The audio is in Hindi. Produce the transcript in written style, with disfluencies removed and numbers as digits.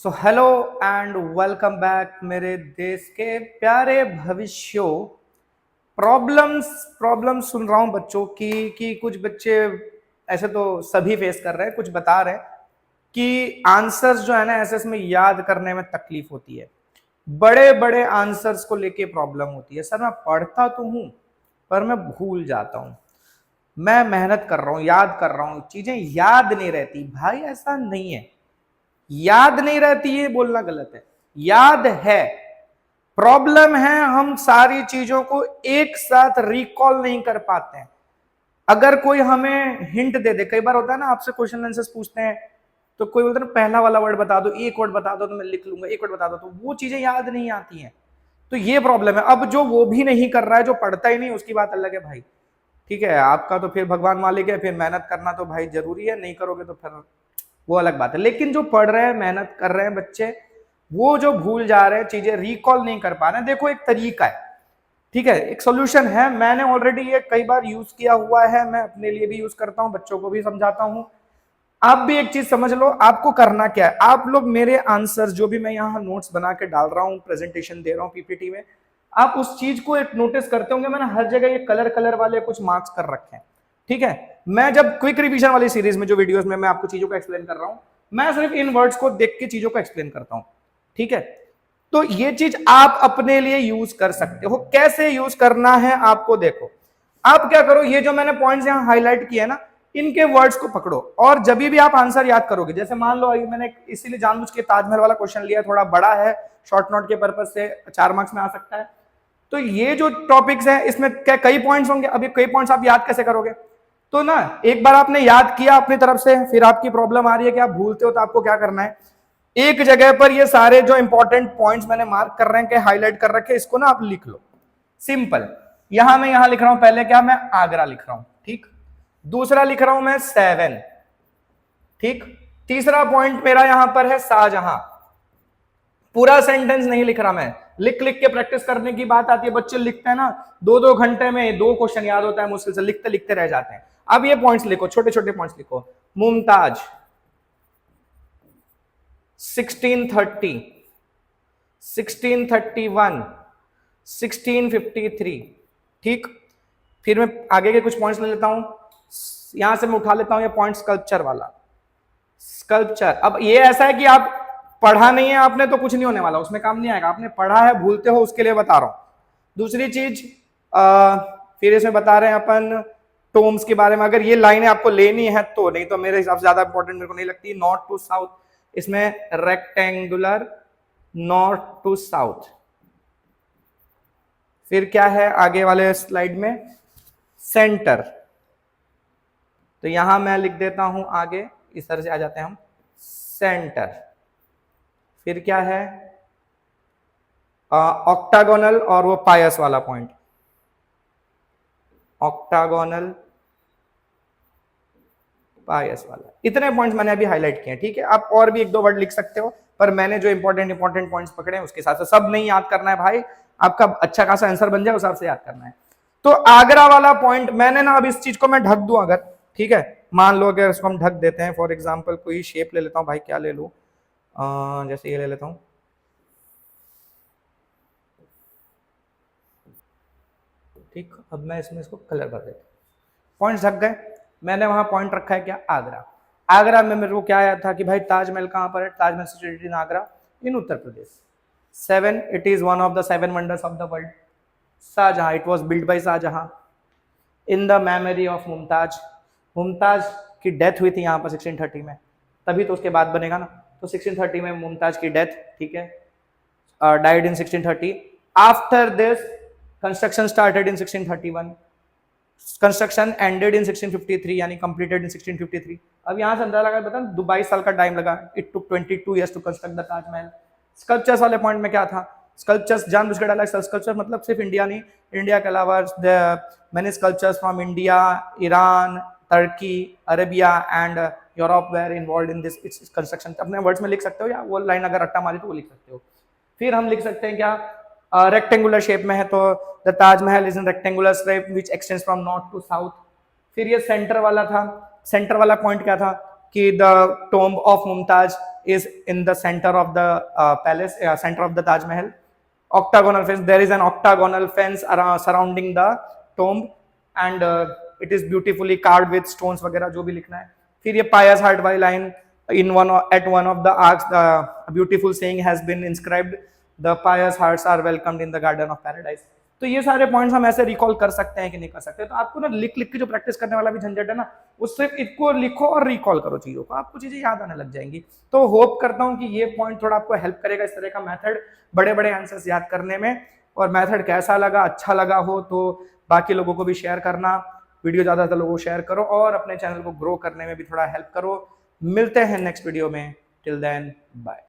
So hello and welcome back मेरे देश के प्यारे भविष्यों। प्रॉब्लम्स प्रॉब्लम्स सुन रहा हूं बच्चों की कि कुछ बच्चे ऐसे तो सभी फेस कर रहे हैं, कुछ बता रहे हैं कि आंसर्स जो है ना एसएस में याद करने में तकलीफ होती है। बड़े बड़े आंसर्स को लेके प्रॉब्लम होती है। सर मैं पढ़ता तो हूं पर मैं भूल जाता हूं। मैं मेहनत कर रहा हूं, याद कर रहा हूं, चीजें याद नहीं रहती। भाई ऐसा नहीं है, याद नहीं रहती है बोलना गलत है, याद है। प्रॉब्लम है हम सारी चीजों को एक साथ रिकॉल नहीं कर पाते हैं। अगर कोई हमें हिंट दे दे, कई बार होता है ना आपसे क्वेश्चन आंसर्स पूछते हैं तो कोई बोलता है ना पहला वाला वर्ड बता दो, एक वर्ड बता दो तो मैं लिख लूंगा, एक वर्ड बता दो, तो वो चीजें याद नहीं आती हैं। तो ये प्रॉब्लम है। अब जो वो भी नहीं कर रहा है, जो पढ़ता ही नहीं, उसकी बात अलग है भाई। ठीक है, आपका तो फिर भगवान मालिक है, फिर मेहनत करना तो भाई जरूरी है, नहीं करोगे तो फिर वो अलग बात है। लेकिन जो पढ़ रहे हैं, मेहनत कर रहे हैं बच्चे, वो जो भूल जा रहे हैं, चीजें रिकॉल नहीं कर पा रहे हैं, देखो एक तरीका है, ठीक है, एक सोल्यूशन है। मैंने ऑलरेडी ये कई बार यूज किया हुआ है, मैं अपने लिए भी यूज करता हूं, बच्चों को भी समझाता हूं। आप भी एक चीज समझ लो, आपको करना क्या है। आप लोग मेरे आंसर जो भी मैं यहाँ नोट्स बना के डाल रहा हूँ, प्रेजेंटेशन दे रहा हूँ पीपीटी में, आप उस चीज को एक नोटिस करते होंगे, मैंने हर जगह ये कलर कलर वाले कुछ मार्क्स कर रखे हैं। ठीक है, मैं जब क्विक रिवीजन वाली सीरीज में जो वीडियोस में मैं आपको चीजों को एक्सप्लेन कर रहा हूं, मैं सिर्फ इन वर्ड्स को देख के चीजों को एक्सप्लेन करता हूं। ठीक है, तो ये चीज आप अपने लिए यूज कर सकते हो। कैसे यूज करना है आपको देखो। आप क्या करो, ये जो मैंने पॉइंट्स यहां हाईलाइट किए ना, इनके वर्ड्स को पकड़ो और जब भी आप आंसर याद करोगे, जैसे मान लो मैंने इसीलिए जानबूझ के ताजमहल वाला क्वेश्चन लिया, थोड़ा बड़ा है, शॉर्ट नोट के पर्पज से 4 मार्क्स में आ सकता है। तो ये जो टॉपिक्स है इसमें क्या कई पॉइंट्स होंगे, अभी कई पॉइंट्स आप याद कैसे करोगे। तो ना एक बार आपने याद किया अपनी तरफ से, फिर आपकी प्रॉब्लम आ रही है कि आप भूलते हो, तो आपको क्या करना है, एक जगह पर ये सारे जो इंपॉर्टेंट पॉइंट्स मैंने मार्क कर रहे हैं, हाईलाइट कर रखे, इसको ना आप लिख लो। सिंपल। यहां मैं यहां लिख रहा हूं, पहले क्या, मैं आगरा लिख रहा हूं, ठीक। दूसरा लिख रहा हूं मैं 7, ठीक। तीसरा पॉइंट मेरा यहां पर है शाहजहां। पूरा सेंटेंस नहीं लिख रहा मैं, लिख लिख के प्रैक्टिस करने की बात आती है। बच्चे लिखते हैं ना, 2-2 घंटे में 2 क्वेश्चन याद होता है मुश्किल से, लिखते लिखते रह जाते हैं। अब ये पॉइंट्स लिखो, छोटे छोटे पॉइंट्स लिखो। मुमताज 1630, 1631, 1653, ठीक। फिर मैं आगे के कुछ पॉइंट्स ले लेता हूं, यहां से मैं उठा लेता हूं ये पॉइंट स्कल्पचर वाला। स्कल्पचर, अब ये ऐसा है कि आप पढ़ा नहीं है आपने तो कुछ नहीं होने वाला, उसमें काम नहीं आएगा। आपने पढ़ा है, भूलते हो, उसके लिए बता रहा हूं। दूसरी चीज फिर इसमें बता रहे हैं अपन टोम्स के बारे में। अगर ये लाइनें आपको लेनी है तो, नहीं तो मेरे हिसाब से ज्यादा इंपॉर्टेंट मेरे को नहीं लगती। नॉर्थ टू साउथ, इसमें रेक्टेंगुलर नॉर्थ टू साउथ। फिर क्या है आगे वाले स्लाइड में, सेंटर। तो यहां मैं लिख देता हूं आगे, इस तरह से आ जाते हैं हम, सेंटर। फिर क्या है, ऑक्टागोनल और वो पायस वाला पॉइंट, ऑक्टागोनल पायस वाला। इतने पॉइंट्स मैंने अभी हाईलाइट किए हैं, ठीक है। आप और भी 1-2 वर्ड लिख सकते हो, पर मैंने जो इंपॉर्टेंट पॉइंट्स पकड़े हैं उसके साथ से, सब नहीं याद करना है भाई, आपका अच्छा खासा आंसर बन जाए उस हिसाब से याद करना है। तो आगरा वाला पॉइंट मैंने ना, अब इस चीज को मैं ढक दूं अगर, ठीक है, मान लो अगर इसको हम ढक देते हैं, फॉर एग्जाम्पल कोई शेप ले लेता हूं भाई, क्या ले लूं, जैसे ये ले लेता हूं, ठीक। अब मैं इसमें इसको कलर भर देता हूं, पॉइंट्स ढक गए। मैंने वहां पॉइंट रखा है क्या, आगरा। आगरा में मेरे को क्या आया था कि भाई ताजमहल कहां पर है, Taj Mahal situated in Agra, in Uttar Pradesh. 7, it is one of the 7 wonders of the world. Shah Jahan, it was build by Shah Jahan in the memory of Mumtaz. Mumtaz की डेथ हुई थी यहाँ पर 1630 में, तभी तो उसके बाद बनेगा ना। तो 1630 में मुमताज की डेथ, ठीक है, died in 1630। After this construction started in 1631, construction ended in 1653, यानी कंप्लीटेड इन 1653। अब यहां से अंदाजा लगा, बता 22 साल का टाइम लगा। It took 22 years to construct the Taj Mahal. Sculptures वाले पॉइंट में क्या था, स्कल्पचर्स जानबूझ के डाला। स्कल्पचर मतलब सिर्फ इंडिया नहीं, इंडिया के अलावा many sculptures from India, Iran, Turkey, Arabia and Europe were involve in this construction. अपने वर्ड्स में लिख सकते हो, या वो लाइन अगर रट्टा मारी तो वो लिख सकते हो। फिर हम लिख सकते हैं क्या, रेक्टेंगुलर शेप में है, तो the Taj Mahal is in rectangular shape which extends from north to south. फिर ये सेंटर वाला था, सेंटर वाला पॉइंट क्या था कि the tomb of Mumtaz is in the center of the palace, center of the Taj Mahal. Octagonal fence, there is an octagonal fence around, surrounding the tomb, and it is beautifully carved with stones वगैरह जो भी लिखना है. फिर ये pious heart वाली line, in at one of the arcs, the beautiful saying has been inscribed, the pious hearts are welcomed in the garden of paradise. तो ये सारे पॉइंट्स हम ऐसे रिकॉल कर सकते हैं कि नहीं कर सकते. तो आपको ना लिख लिख के जो प्रैक्टिस करने वाला भी झंझट है ना, उससे इसको लिखो और रिकॉल करो चीजों को, आपको चीजें याद आने लग जाएंगी. तो होप करता हूं कि ये पॉइंट थोड़ा आपको हेल्प करेगा इस तरह का मेथड बड़े बड़े आंसर्स याद करने में. और मेथड कैसा लगा, अच्छा लगा हो तो बाकी लोगों को भी शेयर करना, वीडियो ज्यादातर लोगों को शेयर करो और अपने चैनल को ग्रो करने में भी थोड़ा हेल्प करो. मिलते हैं नेक्स्ट वीडियो में. Till then bye.